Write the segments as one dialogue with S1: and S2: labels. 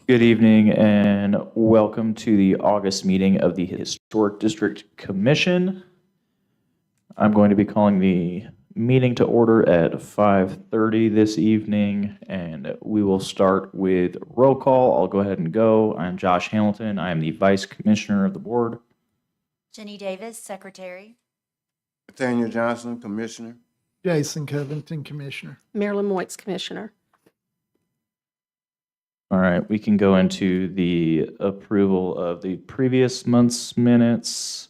S1: Good evening and welcome to the August meeting of the Historic District Commission. I'm going to be calling the meeting to order at 5:30 this evening, and we will start with roll call. I'll go ahead and go. I'm Josh Hamilton. I am the Vice Commissioner of the Board.
S2: Jenny Davis, Secretary.
S3: Nathaniel Johnson, Commissioner.
S4: Jason Covington, Commissioner.
S5: Marilyn Moitz, Commissioner.
S1: All right, we can go into the approval of the previous month's minutes.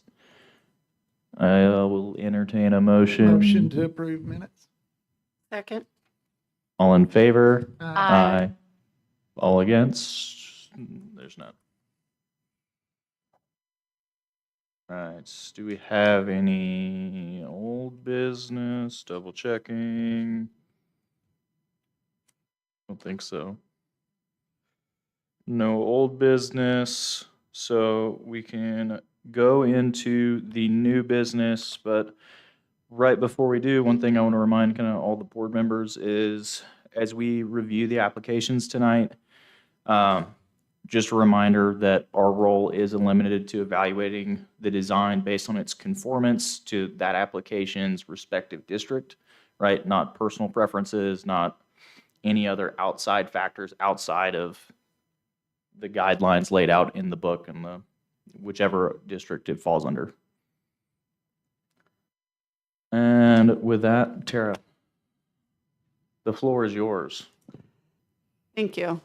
S1: I will entertain a motion.
S4: Motion to approve minutes.
S5: Second.
S1: All in favor?
S5: Aye.
S1: All against? There's none. All right, do we have any old business? Double checking. Don't think so. No old business, so we can go into the new business, but right before we do, one thing I want to remind kind of all the board members is as we review the applications tonight, just a reminder that our role is limited to evaluating the design based on its conformance to that application's respective district, right? Not personal preferences, not any other outside factors outside of the guidelines laid out in the book and the whichever district it falls under. And with that, Tara, the floor is yours.
S6: Thank you.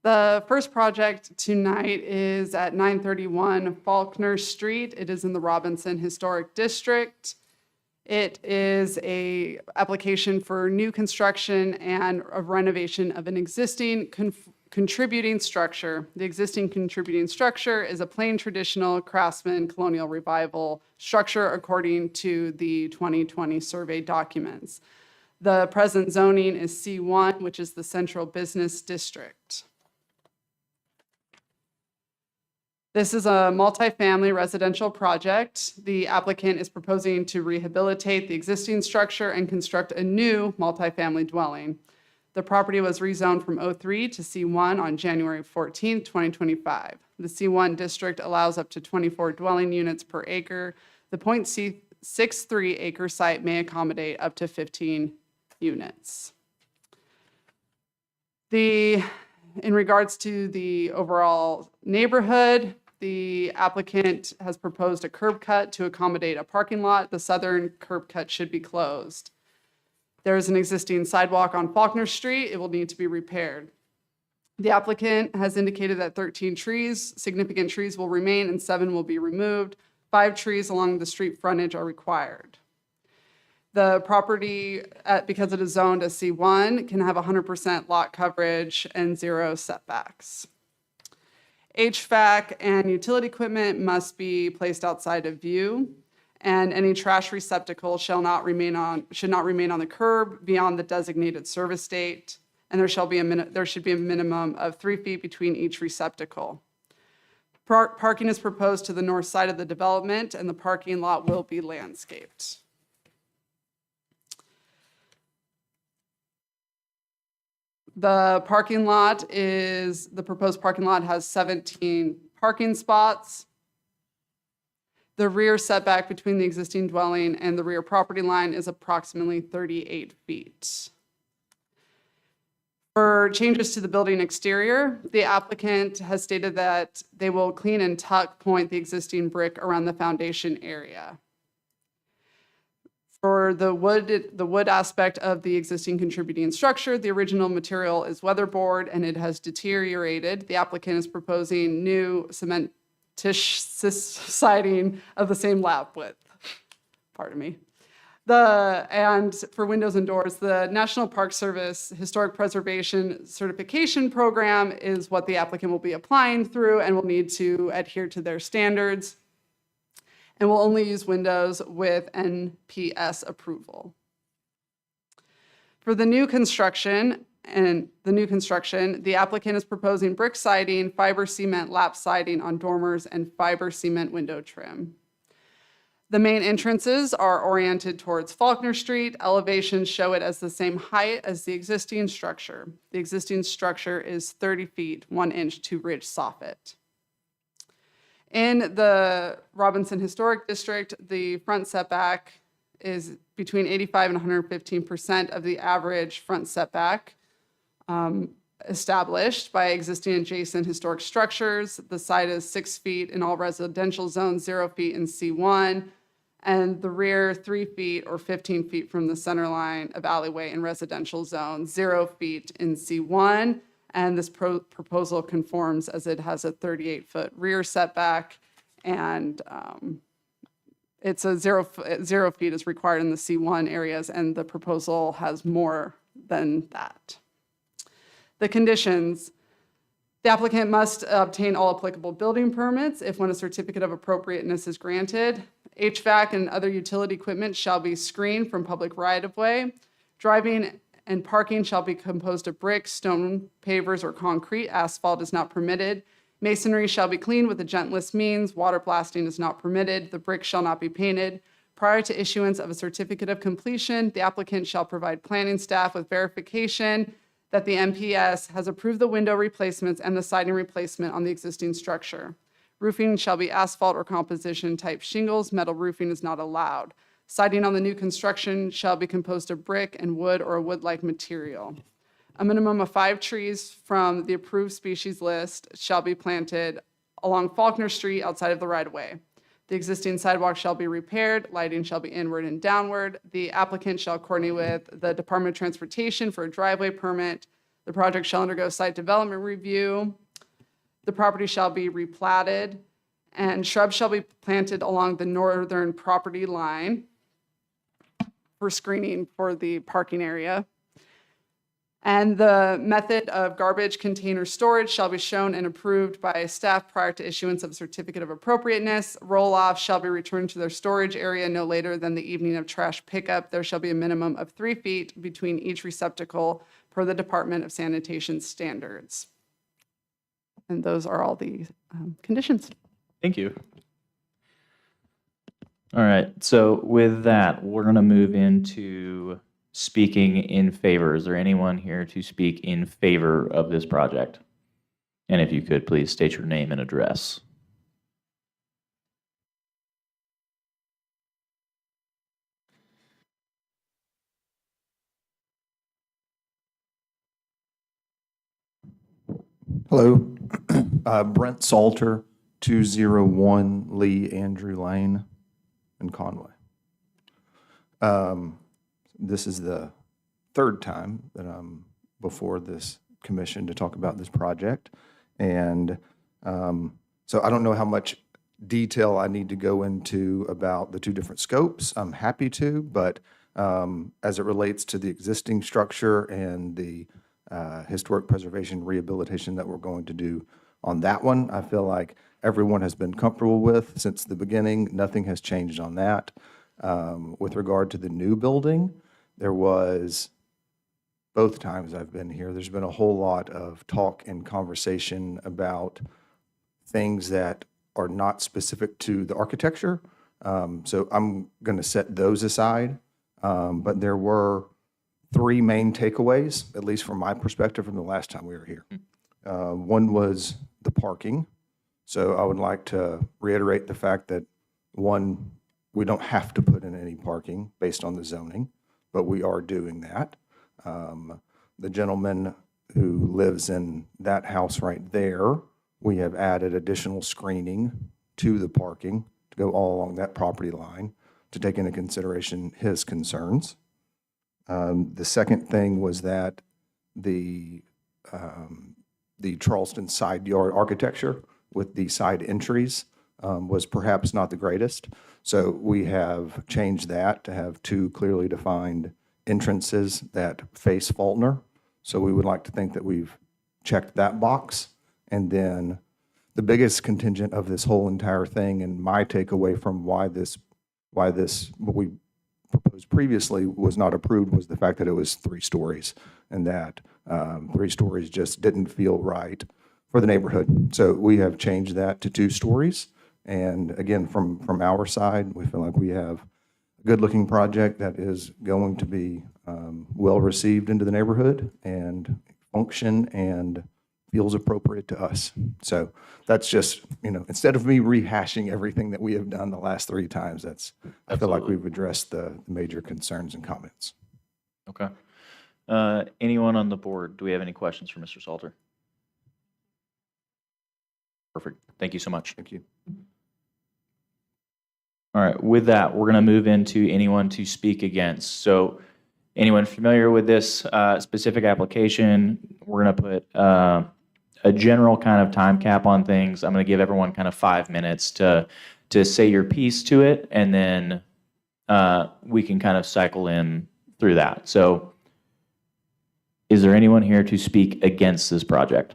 S6: The first project tonight is at 931 Faulkner Street. It is in the Robinson Historic District. It is an application for new construction and a renovation of an existing contributing structure. The existing contributing structure is a plain traditional craftsman colonial revival structure according to the 2020 survey documents. The present zoning is C1, which is the Central Business District. This is a multifamily residential project. The applicant is proposing to rehabilitate the existing structure and construct a new multifamily dwelling. The property was rezoned from O3 to C1 on January 14, 2025. The C1 district allows up to 24 dwelling units per acre. The .63 acre site may accommodate up to 15 units. In regards to the overall neighborhood, the applicant has proposed a curb cut to accommodate a parking lot. The southern curb cut should be closed. There is an existing sidewalk on Faulkner Street. It will need to be repaired. The applicant has indicated that 13 trees, significant trees, will remain and 7 will be removed. 5 trees along the street frontage are required. The property, because it is zoned as C1, can have 100% lot coverage and 0 setbacks. HVAC and utility equipment must be placed outside of view, and any trash receptacle should not remain on the curb beyond the designated service date, and there should be a minimum of 3 feet between each receptacle. Parking is proposed to the north side of the development, and the parking lot will be landscaped. The proposed parking lot has 17 parking spots. The rear setback between the existing dwelling and the rear property line is approximately 38 feet. For changes to the building exterior, the applicant has stated that they will clean and tuck point the existing brick around the foundation area. For the wood aspect of the existing contributing structure, the original material is weatherboard and it has deteriorated. The applicant is proposing new cementitious siding of the same lap width. Pardon me. And for windows and doors, the National Park Service Historic Preservation Certification Program is what the applicant will be applying through and will need to adhere to their standards, and will only use windows with NPS approval. For the new construction, the applicant is proposing brick siding, fiber cement lap siding on dormers, and fiber cement window trim. The main entrances are oriented towards Faulkner Street. Elevations show it as the same height as the existing structure. The existing structure is 30 feet, 1 inch to ridge soffit. In the Robinson Historic District, the front setback is between 85 and 115% of the average front setback established by existing adjacent historic structures. The side is 6 feet in all residential zones, 0 feet in C1, and the rear 3 feet or 15 feet from the center line of alleyway in residential zone, 0 feet in C1. And this proposal conforms as it has a 38-foot rear setback, and it's a 0 feet is required in the C1 areas, and the proposal has more than that. The conditions: the applicant must obtain all applicable building permits if when a certificate of appropriateness is granted. HVAC and other utility equipment shall be screened from public right-of-way. Driving and parking shall be composed of brick, stone, pavers, or concrete. Asphalt is not permitted. Masonry shall be cleaned with the gentlest means. Water blasting is not permitted. The brick shall not be painted. Prior to issuance of a certificate of completion, the applicant shall provide planning staff with verification that the MPS has approved the window replacements and the siding replacement on the existing structure. Roofing shall be asphalt or composition type shingles. Metal roofing is not allowed. Siding on the new construction shall be composed of brick and wood or a wood-like material. A minimum of 5 trees from the approved species list shall be planted along Faulkner Street outside of the right-of-way. The existing sidewalk shall be repaired. Lighting shall be inward and downward. The applicant shall coordinate with the Department of Transportation for a driveway permit. The project shall undergo site development review. The property shall be replatted, and shrubs shall be planted along the northern property line for screening for the parking area. And the method of garbage container storage shall be shown and approved by staff prior to issuance of a certificate of appropriateness. Roll-offs shall be returned to their storage area no later than the evening of trash pickup. There shall be a minimum of 3 feet between each receptacle per the Department of Sanitation standards. And those are all the conditions.
S1: Thank you. All right, so with that, we're going to move into speaking in favor. Is there anyone here to speak in favor of this project? And if you could, please state your name and address.
S7: Hello, Brent Salter, 201 Lee Andrew Lane in Conway. This is the third time that I'm before this commission to talk about this project. And so I don't know how much detail I need to go into about the two different scopes. I'm happy to, but as it relates to the existing structure and the historic preservation rehabilitation that we're going to do on that one, I feel like everyone has been comfortable with since the beginning. Nothing has changed on that. With regard to the new building, there was, both times I've been here, there's been a whole lot of talk and conversation about things that are not specific to the architecture. So I'm going to set those aside. But there were 3 main takeaways, at least from my perspective, from the last time we were here. One was the parking. So I would like to reiterate the fact that, one, we don't have to put in any parking based on the zoning, but we are doing that. The gentleman who lives in that house right there, we have added additional screening to the parking to go all along that property line to take into consideration his concerns. The second thing was that the Charleston side yard architecture with the side entries was perhaps not the greatest. So we have changed that to have 2 clearly defined entrances that face Faulkner. So we would like to think that we've checked that box. And then the biggest contingent of this whole entire thing, and my takeaway from why this, what we proposed previously was not approved, was the fact that it was 3 stories, and that 3 stories just didn't feel right for the neighborhood. So we have changed that to 2 stories, And again, from our side, we feel like we have a good-looking project that is going to be well-received into the neighborhood and function and feels appropriate to us. So that's just, instead of me rehashing everything that we have done the last 3 times, I feel like
S1: Absolutely.
S7: we've addressed the major concerns and comments.
S1: Okay. Anyone on the board, do we have any questions for Mr. Salter? Perfect. Thank you so much.
S7: Thank you.
S1: All right, with that, we're going to move into anyone to speak against. So anyone familiar with this specific application, we're going to put a general kind of time cap on things. I'm going to give everyone kind of 5 minutes to say your piece to it, and then we can kind of cycle in through that. So is there anyone here to speak against this project?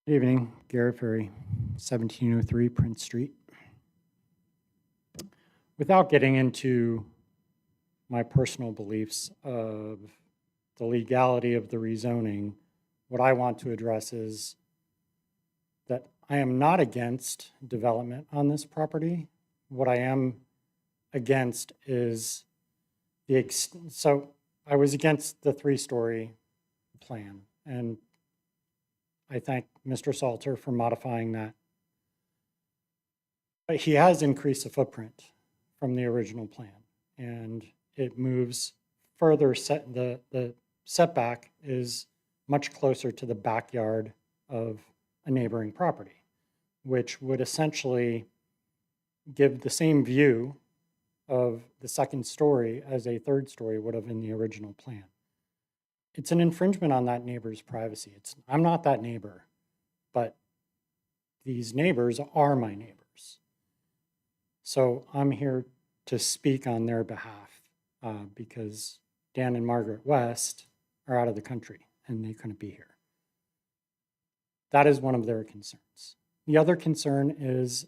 S8: Good evening, Garrett Ferry, 1703 Prince Street. Without getting into my personal beliefs of the legality of the rezoning, what I want to address is that I am not against development on this property. What I am against is so I was against the 3-story plan, and I thank Mr. Salter for modifying that. But he has increased the footprint from the original plan, and it moves further. The setback is much closer to the backyard of a neighboring property, which would essentially give the same view of the 2nd story as a 3rd story would have in the original plan. It's an infringement on that neighbor's privacy. I'm not that neighbor, but these neighbors are my neighbors. So I'm here to speak on their behalf because Dan and Margaret West are out of the country and they couldn't be here. That is one of their concerns. The other concern is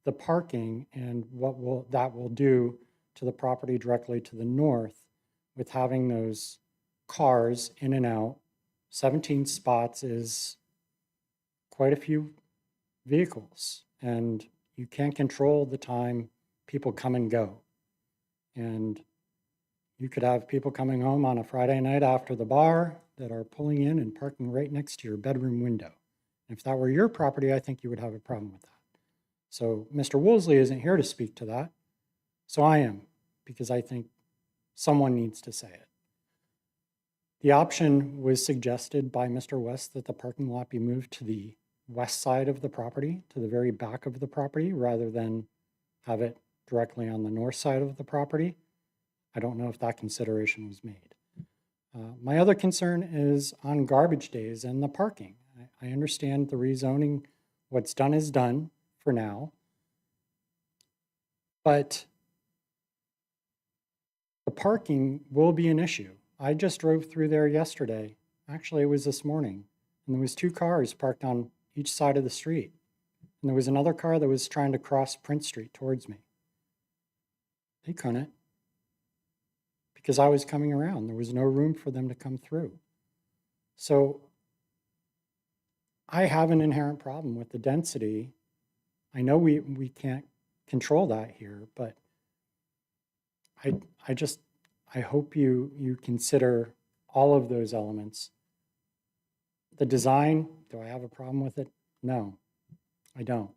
S8: the parking and what that will do to the property directly to the north with having those cars in and out. 17 spots is quite a few vehicles, and you can't control the time people come and go. And you could have people coming home on a Friday night after the bar that are pulling in and parking right next to your bedroom window. If that were your property, I think you would have a problem with that. So Mr. Woolsey isn't here to speak to that. So I am, because I think someone needs to say it. The option was suggested by Mr. West that the parking lot be moved to the west side of the property, to the very back of the property, rather than have it directly on the north side of the property. I don't know if that consideration was made. My other concern is on garbage days and the parking. I understand the rezoning, what's done is done for now, but the parking will be an issue. I just drove through there yesterday. Actually, it was this morning, and there was 2 cars parked on each side of the street. And there was another car that was trying to cross Prince Street towards me. They couldn't, because I was coming around. There was no room for them to come through. So I have an inherent problem with the density. I know we can't control that here, but I hope you consider all of those elements. The design, do I have a problem with it? No, I don't.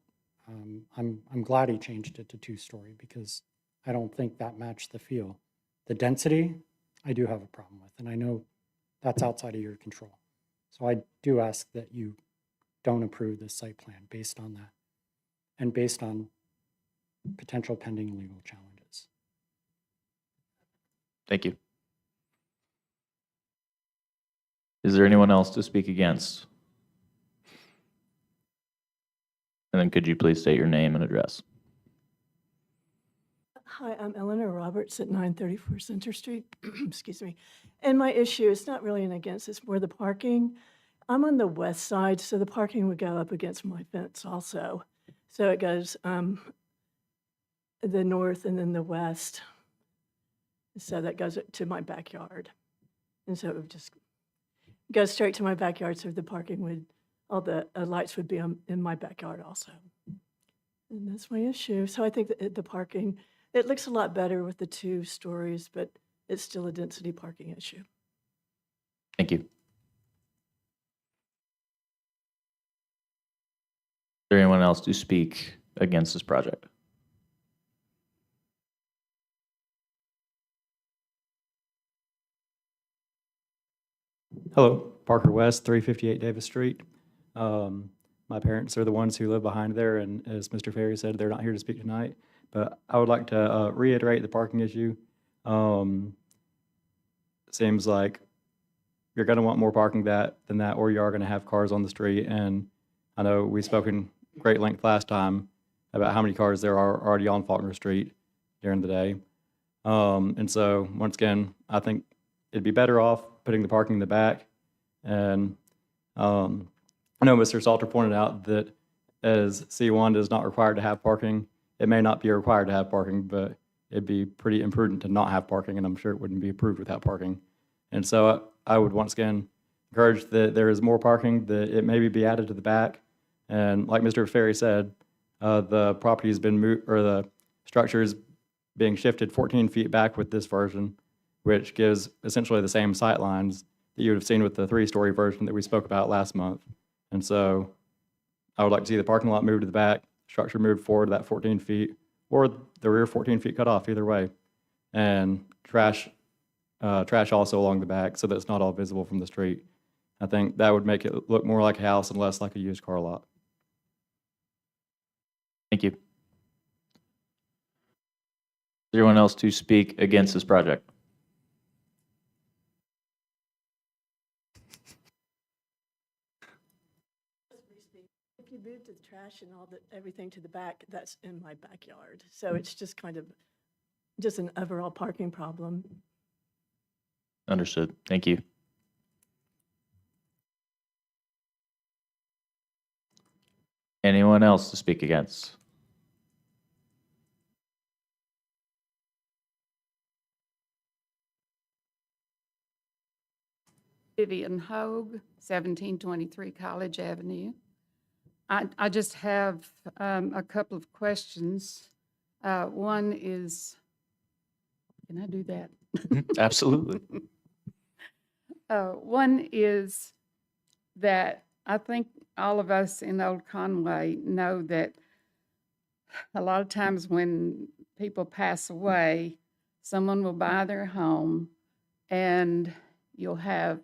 S8: I'm glad he changed it to 2-story because I don't think that matched the feel. The density, I do have a problem with, and I know that's outside of your control. So I do ask that you don't approve this site plan based on that and based on potential pending legal challenges.
S1: Thank you. Is there anyone else to speak against? And then could you please state your name and address?
S5: Hi, I'm Eleanor Roberts at 934 Center Street. Excuse me. And my issue is not really an against, it's more the parking. I'm on the west side, so the parking would go up against my fence also. So it goes the north and then the west. So that goes to my backyard. And so it would just go straight to my backyard, so the parking would, all the lights would be in my backyard also. And that's my issue. So I think that the parking, it looks a lot better with the 2 stories, but it's still a density parking issue.
S1: Thank you. Is there anyone else to speak against this project?
S9: Hello, Parker West, 358 Davis Street. My parents are the ones who live behind there, and as Mr. Ferry said, they're not here to speak tonight. But I would like to reiterate the parking issue. Seems like you're going to want more parking than that, or you are going to have cars on the street. And I know we spoke in great length last time about how many cars there are already on Faulkner Street during the day. And so, once again, I think it'd be better off putting the parking in the back. And I know Mr. Salter pointed out that as C1 is not required to have parking, it may not be required to have parking, but it'd be pretty imprudent to not have parking, and I'm sure it wouldn't be approved without parking. And so I would once again encourage that there is more parking, that it maybe be added to the back. And like Mr. Ferry said, the property has been moved, or the structure is being shifted 14 feet back with this version, which gives essentially the same sight lines that you would have seen with the 3-story version that we spoke about last month. And so I would like to see the parking lot moved to the back, structure moved forward that 14 feet, or the rear 14 feet cut off, either way. And trash also along the back so that it's not all visible from the street. I think that would make it look more like a house and less like a used car lot.
S1: Thank you. Is there anyone else to speak against this project?
S5: If you moved the trash and everything to the back, that's in my backyard. So it's just kind of just an overall parking problem.
S1: Understood. Thank you. Anyone else to speak against?
S10: Vivian Hogue, 1723 College Avenue. I just have a couple of questions. One is, can I do that?
S1: Absolutely.
S10: One is that I think all of us in Old Conway know that a lot of times when people pass away, someone will buy their home and you'll have,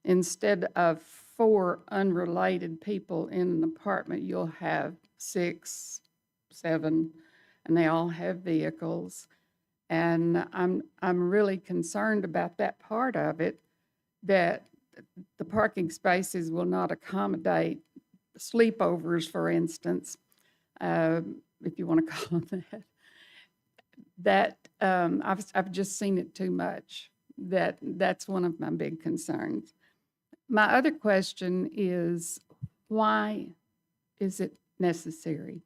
S10: instead of 4 unrelated people in an apartment, you'll have 6, 7, and they all have vehicles. And I'm really concerned about that part of it, that the parking spaces will not accommodate sleepovers, for instance, if you want to call them that. I've just seen it too much. That's one of my big concerns. My other question is, why is it necessary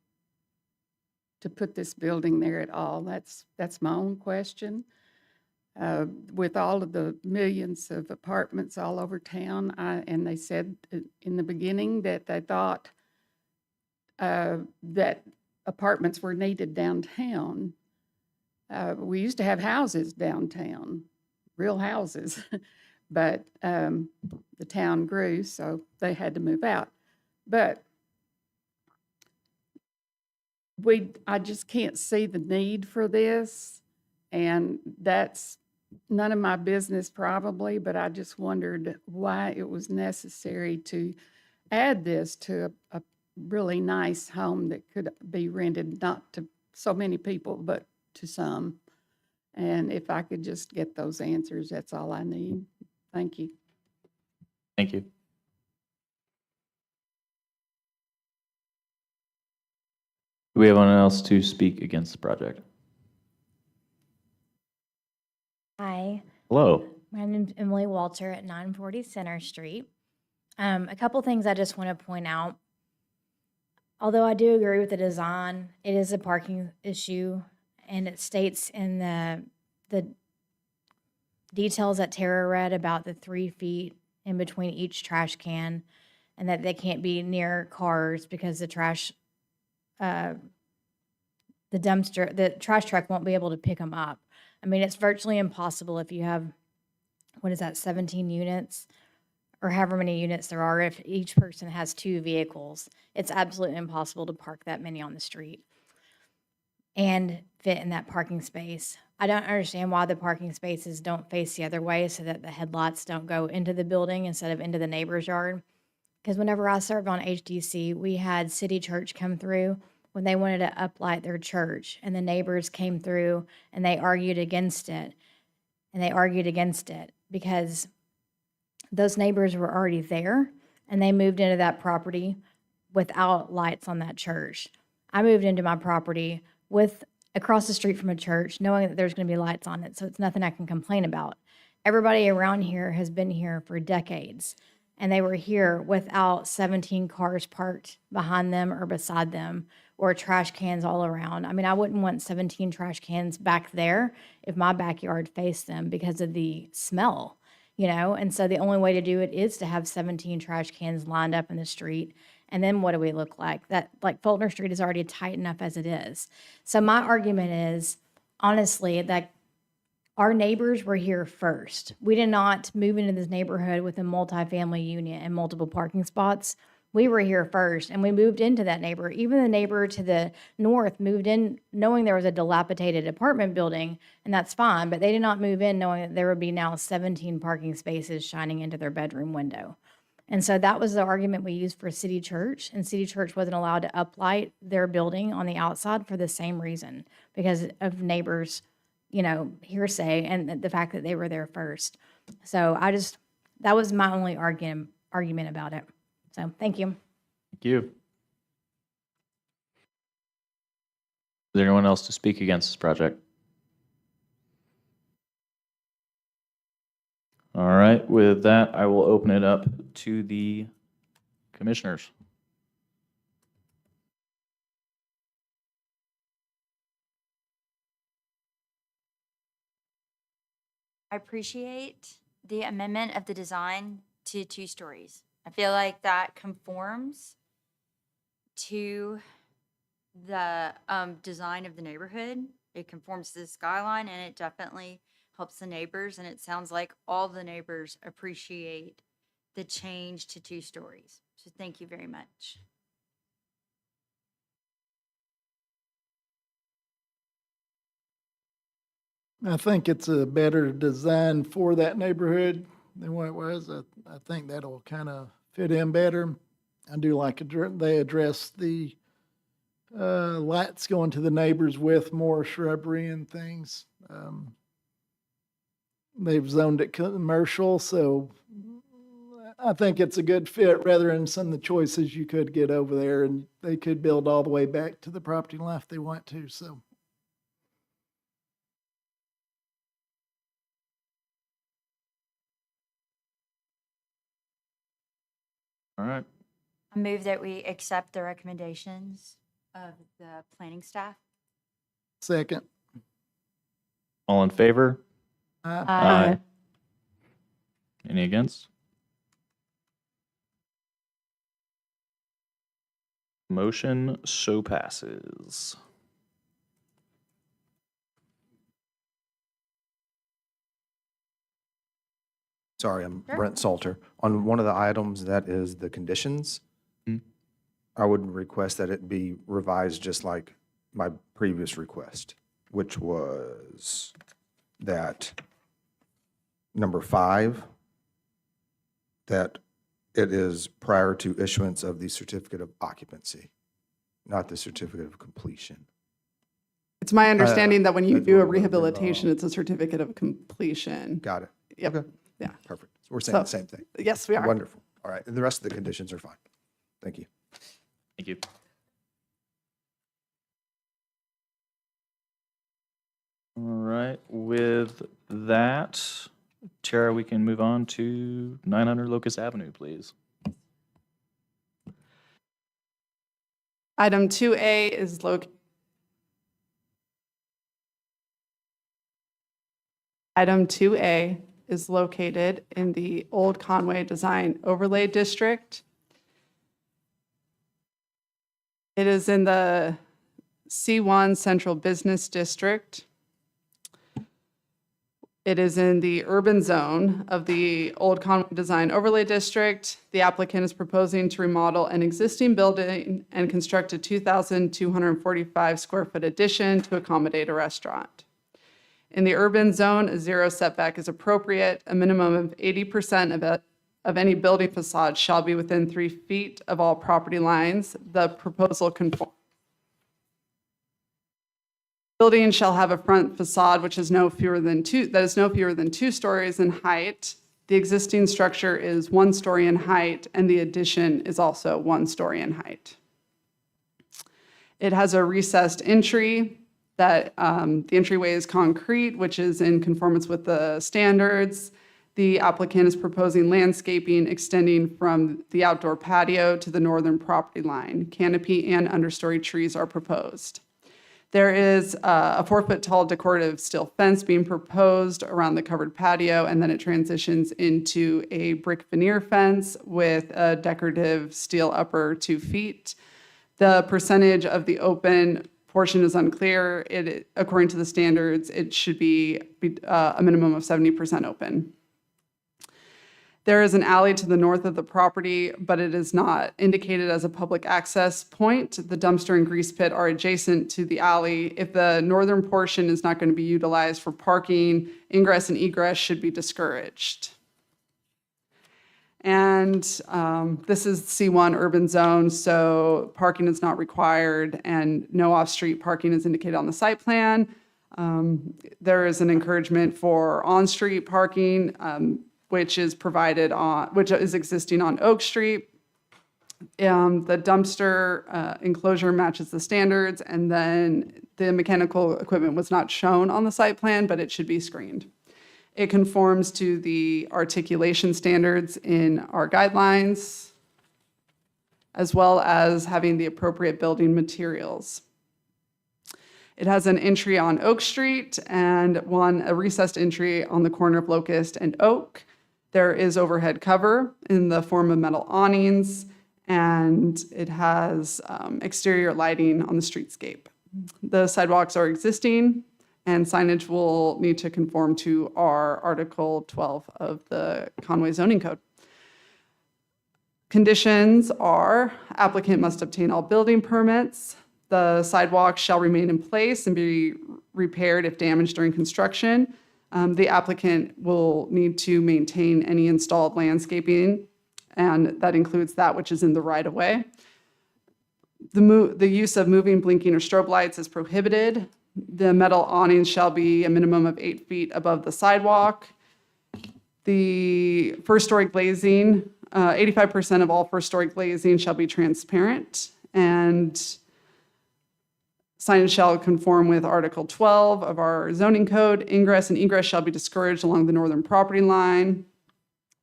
S10: to put this building there at all? That's my own question. With all of the millions of apartments all over town, and they said in the beginning that they thought that apartments were needed downtown. We used to have houses downtown, real houses, but the town grew, so they had to move out. But I just can't see the need for this, and that's none of my business probably, but I just wondered why it was necessary to add this to a really nice home that could be rented not to so many people, but to some. And if I could just get those answers, that's all I need. Thank you.
S1: Thank you. Do we have anyone else to speak against the project?
S2: Hi,
S1: Hello.
S2: my name's Emily Walter at 940 Center Street. A couple things I just want to point out. Although I do agree with the design, it is a parking issue, and it states in the details that Tara read about the 3 feet in between each trash can, and that they can't be near cars because the trash, the trash truck won't be able to pick them up. I mean, it's virtually impossible if you have, what is that, 17 units? Or however many units there are, if each person has 2 vehicles, it's absolutely impossible to park that many on the street and fit in that parking space. I don't understand why the parking spaces don't face the other way so that the headlights don't go into the building instead of into the neighbor's yard. Because whenever I served on HDC, we had City Church come through when they wanted to uplight their church, and the neighbors came through and they argued against it. And they argued against it because those neighbors were already there, and they moved into that property without lights on that church. I moved into my property with across the street from a church, knowing that there's going to be lights on it, so it's nothing I can complain about. Everybody around here has been here for decades, and they were here without 17 cars parked behind them or beside them, or trash cans all around. I mean, I wouldn't want 17 trash cans back there if my backyard faced them because of the smell. And so the only way to do it is to have 17 trash cans lined up in the street. And then what do we look like? That, like, Fulton Street is already tight enough as it is. So my argument is, honestly, that our neighbors were here first. We did not move into this neighborhood with a multifamily unit and multiple parking spots. We were here first, and we moved into that neighbor. Even the neighbor to the north moved in knowing there was a dilapidated apartment building, and that's fine, but they did not move in knowing that there would be now 17 parking spaces shining into their bedroom window. And so that was the argument we used for City Church, and City Church wasn't allowed to uplight their building on the outside for the same reason, because of neighbors, hearsay and the fact that they were there first. So that was my only argument about it. So, thank you.
S1: Thank you. Is there anyone else to speak against this project? All right, with that, I will open it up to the commissioners.
S11: I appreciate the amendment of the design to 2 stories. I feel like that conforms to the design of the neighborhood. It conforms to the skyline, and it definitely helps the neighbors. And it sounds like all the neighbors appreciate the change to 2 stories. So thank you very much.
S4: I think it's a better design for that neighborhood than what it was. I think that'll kind of fit in better. I do like they address the lights going to the neighbors with more shrubbery and things. They've zoned it commercial, so I think it's a good fit rather than some of the choices you could get over there, and they could build all the way back to the property line if they want to, so.
S1: All right.
S11: I move that we accept the recommendations of the planning staff.
S4: Second.
S1: All in favor?
S11: Aye.
S1: Any against? Motion so passes.
S7: Sorry, I'm
S11: Sure.
S7: Brent Salter. On one of the items that is the conditions, I would request that it be revised just like my previous request, which was that number 5, that it is prior to issuance of the certificate of occupancy, not the certificate of completion.
S6: It's my understanding that when you do a
S7: that's what we're
S6: rehabilitation, it's a certificate of completion.
S7: Got it.
S6: Yep.
S7: Okay.
S6: Yeah.
S7: Perfect. So we're saying the
S6: So-
S7: same thing.
S6: Yes, we are.
S7: Wonderful. All right. And the rest of the conditions are fine. Thank you.
S1: Thank you. All right, with that, Tara, we can move on to 900 Locust Avenue, please.
S6: Item 2A is located Item 2A is located in the Old Conway Design Overlay District. It is in the C1 Central Business District. It is in the urban zone of the Old Conway Design Overlay District. The applicant is proposing to remodel an existing building and construct a 2,245 square foot addition to accommodate a restaurant. In the urban zone, a zero setback is appropriate. A minimum of 80% of any building facade shall be within 3 feet of all property lines. The proposal conforms. Building shall have a front facade which is no fewer than 2 stories in height. The existing structure is 1 story in height, and the addition is also 1 story in height. It has a recessed entry that the entryway is concrete, which is in conformance with the standards. The applicant is proposing landscaping extending from the outdoor patio to the northern property line. Canopy and understory trees are proposed. There is a 4-foot tall decorative steel fence being proposed around the covered patio, and then it transitions into a brick veneer fence with a decorative steel upper 2 feet. The percentage of the open portion is unclear. According to the standards, it should be a minimum of 70% open. There is an alley to the north of the property, but it is not indicated as a public access point. The dumpster and grease pit are adjacent to the alley. If the northern portion is not going to be utilized for parking, ingress and egress should be discouraged. And this is C1 urban zone, so parking is not required and no off-street parking is indicated on the site plan. There is an encouragement for on-street parking, which is existing on Oak Street. The dumpster enclosure matches the standards, and then the mechanical equipment was not shown on the site plan, but it should be screened. It conforms to the articulation standards in our guidelines, as well as having the appropriate building materials. It has an entry on Oak Street and a recessed entry on the corner of Locust and Oak. There is overhead cover in the form of metal awnings, and it has exterior lighting on the streetscape. The sidewalks are existing, and signage will need to conform to our Article 12 of the Conway Zoning Code. Conditions are: applicant must obtain all building permits. The sidewalk shall remain in place and be repaired if damaged during construction. The applicant will need to maintain any installed landscaping, and that includes that which is in the right-of-way. The use of moving, blinking, or strobe lights is prohibited. The metal awnings shall be a minimum of 8 feet above the sidewalk. The first-story glazing, 85% of all first-story glazing shall be transparent, and signage shall conform with Article 12 of our zoning code. Ingress and egress shall be discouraged along the northern property line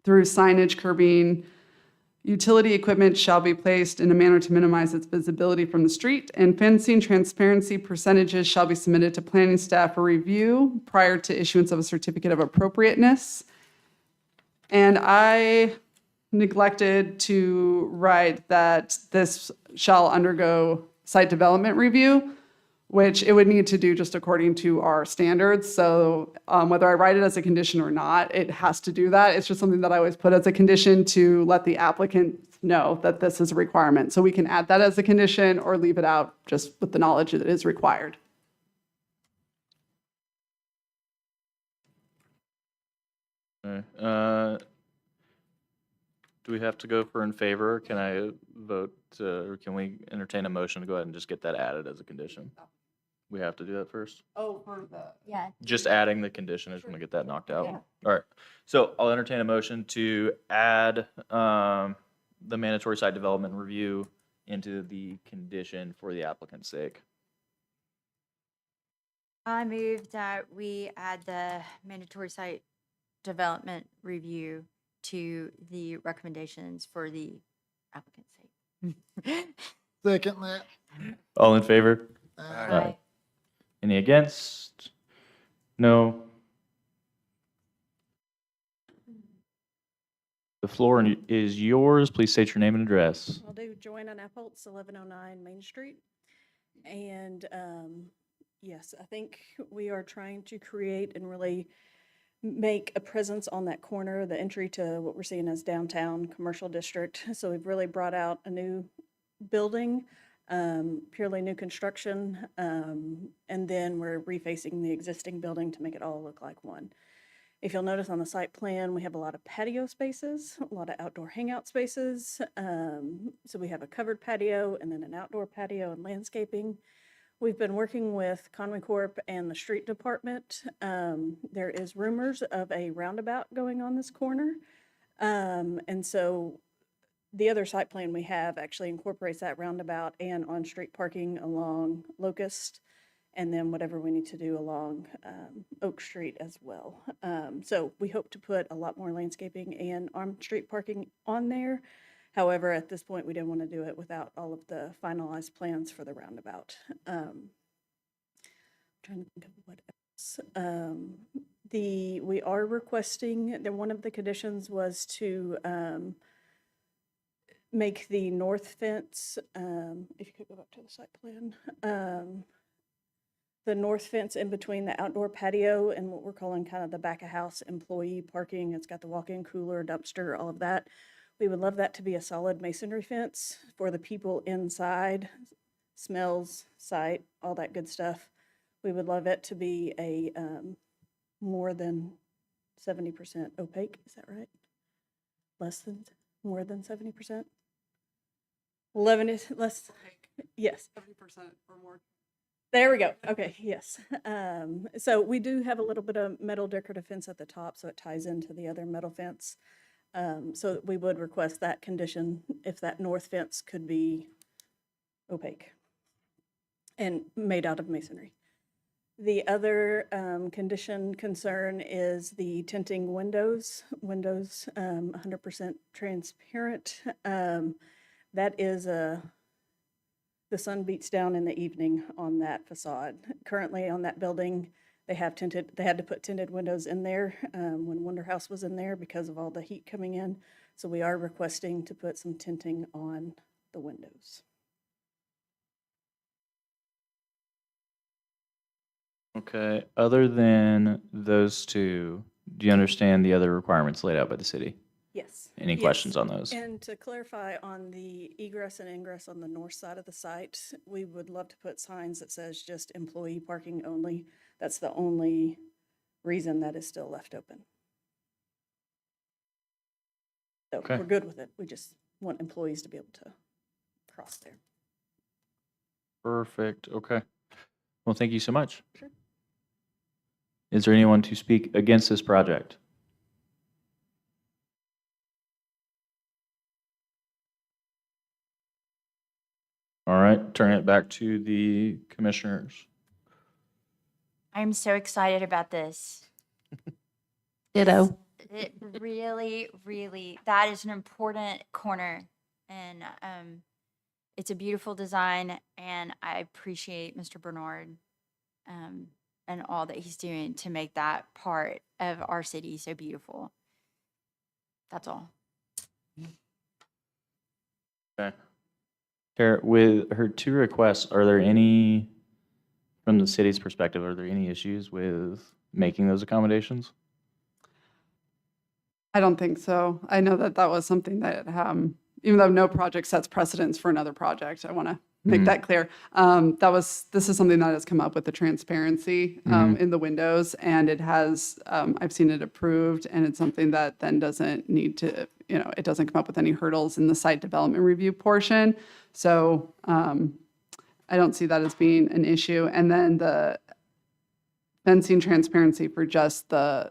S6: through signage, curbing. Utility equipment shall be placed in a manner to minimize its visibility from the street, and fencing transparency percentages shall be submitted to planning staff for review prior to issuance of a certificate of appropriateness. And I neglected to write that this shall undergo site development review, which it would need to do just according to our standards. So whether I write it as a condition or not, it has to do that. It's just something that I always put as a condition to let the applicant know that this is a requirement. So we can add that as a condition or leave it out just with the knowledge that it is required.
S1: Okay. Do we have to go for in favor? Can I vote, or can we entertain a motion to go ahead and just get that added as a condition? We have to do that first?
S6: Oh, for the...
S11: Yeah.
S1: Just adding the condition, I just want to get that knocked out.
S6: Yeah.
S1: All right, so I'll entertain a motion to add the mandatory site development review into the condition for the applicant's sake.
S11: I move that we add the mandatory site development review to the recommendations for the applicant's sake.
S4: Second that.
S1: All in favor?
S11: Aye.
S1: Any against? No. The floor is yours. Please state your name and address.
S12: I'll do Joanna Napoltz, 1109 Main Street. And yes, I think we are trying to create and really make a presence on that corner, the entry to what we're seeing as downtown commercial district. So we've really brought out a new building, purely new construction, and then we're refacing the existing building to make it all look like one. If you'll notice on the site plan, we have a lot of patio spaces, a lot of outdoor hangout spaces. So we have a covered patio and then an outdoor patio and landscaping. We've been working with Conway Corp and the street department. There is rumors of a roundabout going on this corner. And so the other site plan we have actually incorporates that roundabout and on-street parking along Locust, and then whatever we need to do along Oak Street as well. So we hope to put a lot more landscaping and on-street parking on there. However, at this point, we didn't want to do it without all of the finalized plans for the roundabout. Trying to think of what else. We are requesting that one of the conditions was to make the north fence, if you could go back to the site plan, the north fence in between the outdoor patio and what we're calling kind of the back of house employee parking. It's got the walk-in cooler, dumpster, all of that. We would love that to be a solid masonry fence for the people inside, smells, sight, all that good stuff. We would love it to be a more than 70% opaque, is that right? More than 70%? 11 is less, yes.
S6: 70% or more.
S12: There we go. Okay, yes. So we do have a little bit of metal decorative fence at the top, so it ties into the other metal fence. So we would request that condition if that north fence could be opaque and made out of masonry. The other concern is the tinting windows. Windows 100% transparent. That is the sun beats down in the evening on that facade. Currently on that building, they had to put tinted windows in there when Wonder House was in there because of all the heat coming in. So we are requesting to put some tinting on the windows.
S1: Okay, other than those two, do you understand the other requirements laid out by the city?
S12: Yes.
S1: Any
S12: Yes.
S1: questions on those?
S12: And to clarify on the egress and ingress on the north side of the site, we would love to put signs that says just employee parking only. That's the only reason that is still left open. So
S1: Okay.
S12: we're good with it. We just want employees to be able to cross there.
S1: Perfect, okay. Well, thank you so much.
S12: Sure.
S1: Is there anyone to speak against this project? All right, turn it back to the commissioners.
S11: I'm so excited about this.
S10: Ditto.
S11: It really, that is an important corner. And it's a beautiful design. And I appreciate Mr. Bernard and all that he's doing to make that part of our city so beautiful. That's all.
S1: Okay. Tara, with her two requests, are there any, from the city's perspective, are there any issues with making those accommodations?
S6: I don't think so. I know that that was something that, even though no project sets precedence for another project, I want to make that clear. This is something that has come up with the transparency in the windows, and it has, I've seen it approved, and it's something that then doesn't need to, it doesn't come up with any hurdles in the site development review portion. So I don't see that as being an issue. And then the fencing transparency for just the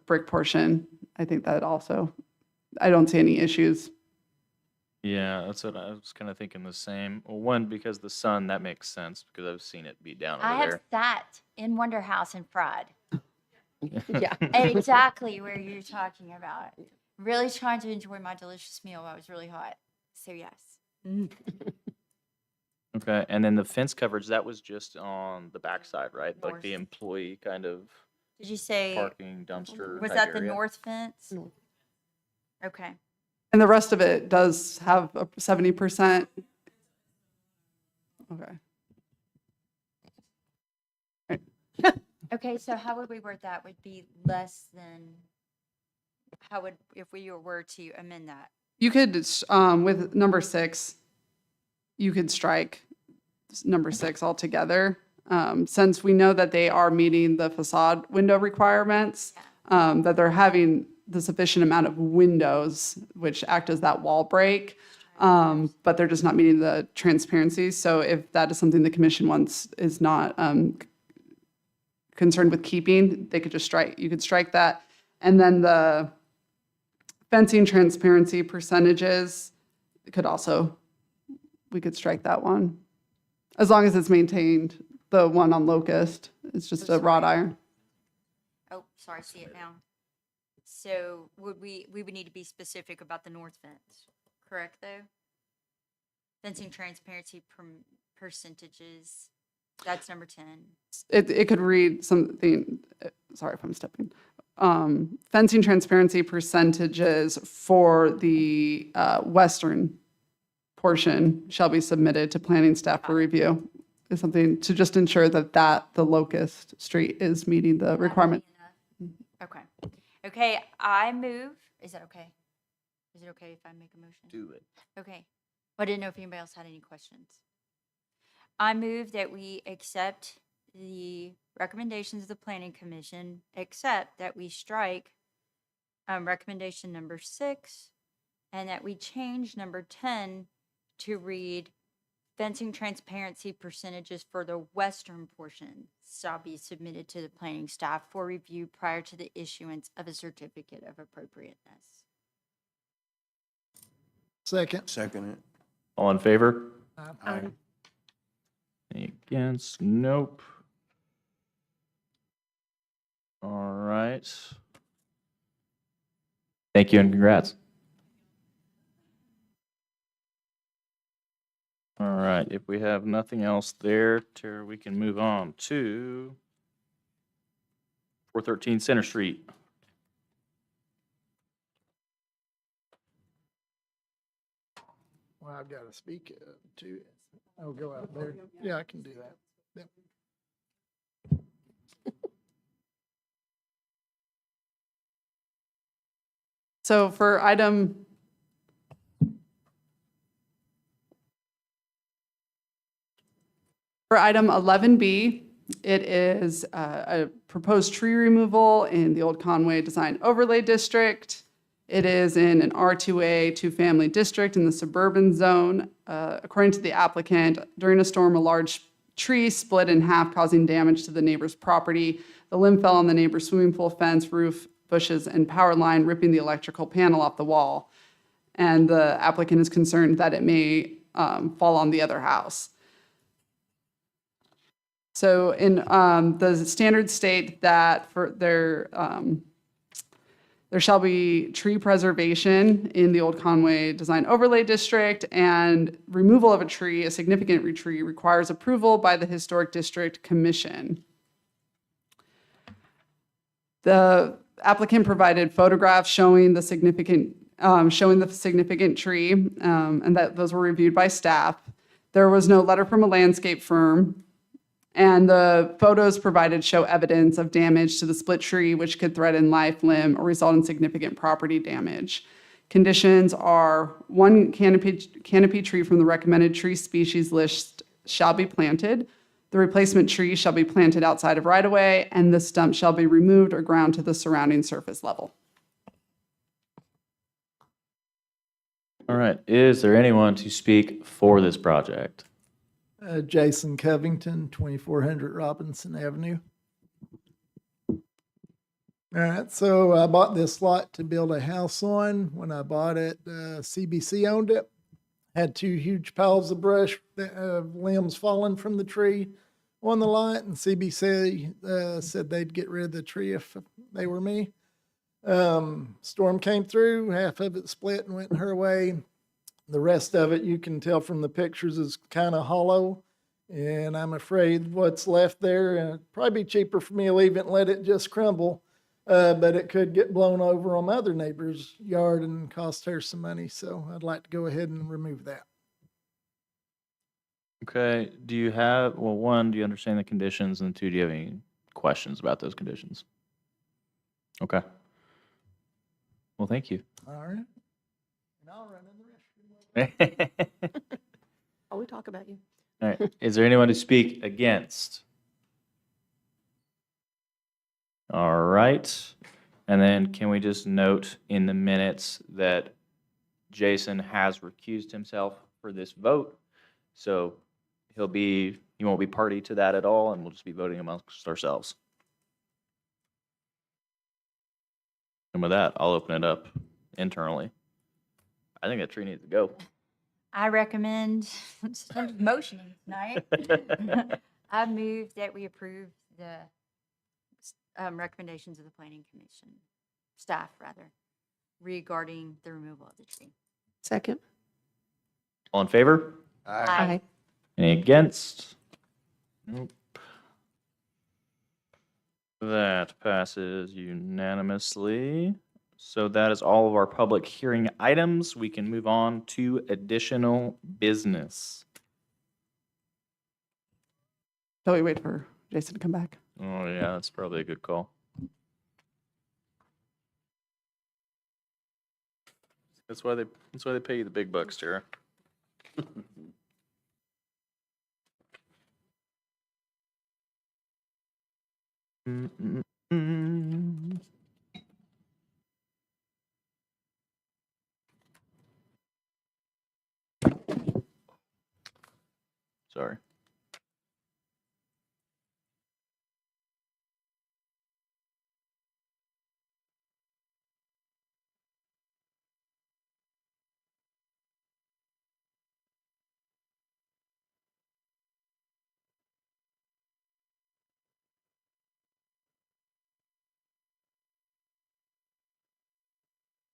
S6: brick portion, I think that also, I don't see any issues.
S1: Yeah, that's what I was kind of thinking the same. Well, one, because the sun, that makes sense because I've seen it beat down
S11: I
S1: over
S11: have
S1: there.
S11: sat in Wonder House and fried.
S10: Yeah.
S11: Exactly where you're talking about. Really trying to enjoy my delicious meal while it was really hot. So yes.
S1: Okay, and then the fence coverage, that was just on the backside, right? Like the
S11: North.
S1: employee kind of
S11: Did you say,
S1: parking dumpster
S11: was
S1: type
S11: that the
S1: area?
S11: north fence? Okay.
S6: And the rest of it does have a 70%. Okay.
S11: Okay, so how would we word that? Would be less than, how would, if we were to amend that?
S6: You could, with number 6, you could strike number 6 altogether. Since we know that they are meeting the facade window requirements, that they're having the sufficient amount of windows, which act as that wall break, but they're just not meeting the transparency. So if that is something the commission is not concerned with keeping, they could just strike, you could strike that. And then the fencing transparency percentages could also, we could strike that one. As long as it's maintained, the one on Locust, it's just a wrought iron.
S11: Oh, sorry, I see it now. So we would need to be specific about the north fence, correct though? Fencing transparency percentages, that's number 10.
S6: It could read something, sorry if I'm stepping. Fencing transparency percentages for the western portion shall be submitted to planning staff for review. Is something to just ensure that the Locust Street is meeting the requirement.
S11: Okay. Okay, I move, is that okay? Is it okay if I make a motion?
S1: Do it.
S11: Okay. Well, I didn't know if anybody else had any questions. I move that we accept the recommendations of the Planning Commission, except that we strike recommendation number 6, and that we change number 10 to read fencing transparency percentages for the western portion shall be submitted to the planning staff for review prior to the issuance of a certificate of appropriateness.
S4: Second.
S3: Second it.
S1: All in favor?
S3: Aye.
S1: Any against? Nope. All right. Thank you and congrats. All right, if we have nothing else there, Tara, we can move on to 413 Center Street.
S4: Well, I've got to speak to, I'll go out there. Yeah, I can do that. Yep.
S6: So for item For item 11B, it is a proposed tree removal in the Old Conway Design Overlay District. It is in an R2A two-family district in the suburban zone. According to the applicant, during a storm, a large tree split in half, causing damage to the neighbor's property. The limb fell on the neighbor's swimming pool fence, roof, bushes, and power line, ripping the electrical panel off the wall. And the applicant is concerned that it may fall on the other house. So in the standards state that for there shall be tree preservation in the Old Conway Design Overlay District, and removal of a tree, a significant tree, requires approval by the Historic District Commission. The applicant provided photographs showing the significant tree, and that those were reviewed by staff. There was no letter from a landscape firm. And the photos provided show evidence of damage to the split tree, which could threaten life, limb, or result in significant property damage. Conditions are 1 canopy tree from the recommended tree species list shall be planted. The replacement tree shall be planted outside of right-of-way, and the stump shall be removed or ground to the surrounding surface level.
S1: All right, is there anyone to speak for this project?
S4: Jason Covington, 2400 Robinson Avenue. All right, so I bought this lot to build a house on. When I bought it, CBC owned it. Had 2 huge piles of brush, limbs falling from the tree on the lot, and CBC said they'd get rid of the tree if they were me. Storm came through, half of it split and went her way. The rest of it, you can tell from the pictures, is kind of hollow, and I'm afraid what's left there, and it'd probably be cheaper for me to leave it and let it just crumble. But it could get blown over on my other neighbor's yard and cost her some money, so I'd like to go ahead and remove that.
S1: Okay, do you have, well, one, do you understand the conditions, and two, do you have any questions about those conditions? Okay. Well, thank you.
S4: All right? And I'll run in the restroom.
S12: Oh, we talk about you.
S1: All right, is there anyone to speak against? All right, and then can we just note in the minutes that Jason has recused himself for this vote? So he won't be party to that at all, and we'll just be voting amongst ourselves. And with that, I'll open it up internally. I think that tree needs to go.
S11: I recommend, I'm motioning tonight. I move that we approve the recommendations of the planning commission, staff rather, regarding the removal of the tree.
S12: Second.
S1: All in favor?
S11: Aye.
S1: Any against? Nope. That passes unanimously. So that is all of our public hearing items. We can move on to additional business.
S6: Shall we wait for Jason to come back?
S1: Oh, yeah, that's probably a good call. That's why they pay you the big bucks, Tara. Mm-mm-mm. Sorry.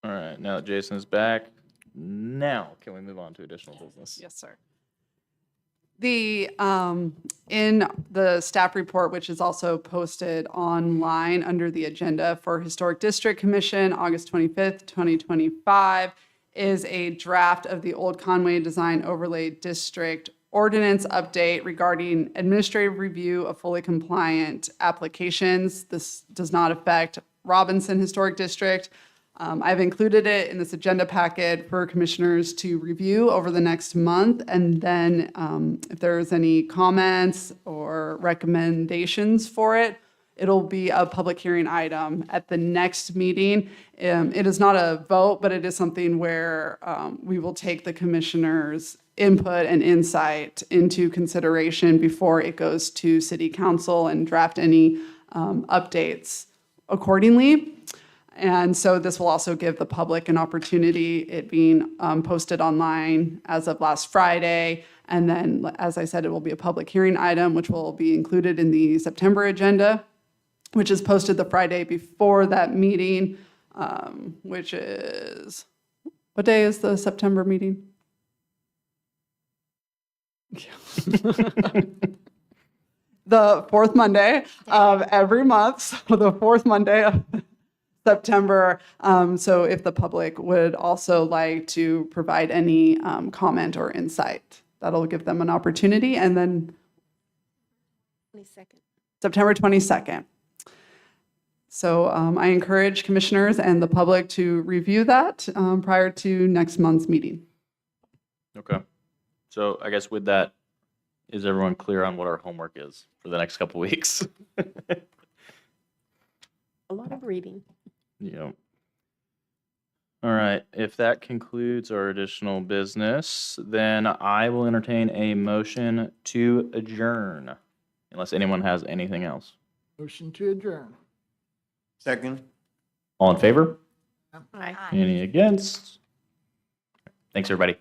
S1: All right, now that Jason is back, now can we move on to additional business?
S6: Yes, sir. In the staff report, which is also posted online under the agenda for Historic District Commission, August 25th, 2025, is a draft of the Old Conway Design Overlay District ordinance update regarding administrative review of fully compliant applications. This does not affect Robinson Historic District. I've included it in this agenda packet for commissioners to review over the next month. And then if there's any comments or recommendations for it, it'll be a public hearing item at the next meeting. It is not a vote, but it is something where we will take the commissioners' input and insight into consideration before it goes to city council and draft any updates accordingly. And so this will also give the public an opportunity, it being posted online as of last Friday. And then, as I said, it will be a public hearing item, which will be included in the September agenda, which is posted the Friday before that meeting, which is, what day is the September meeting? The fourth Monday of every month, so the fourth Monday of September. So if the public would also like to provide any comment or insight, that'll give them an opportunity. And then
S12: 22nd.
S6: September 22nd. So I encourage commissioners and the public to review that prior to next month's meeting.
S1: Okay. So I guess with that, is everyone clear on what our homework is for the next couple weeks?
S12: A lot of reading.
S1: Yeah. All right. If that concludes our additional business, then I will entertain a motion to adjourn, unless anyone has anything else.
S4: Motion to adjourn.
S3: Second.
S1: All in favor?
S12: Aye.
S1: Any against? Thanks, everybody.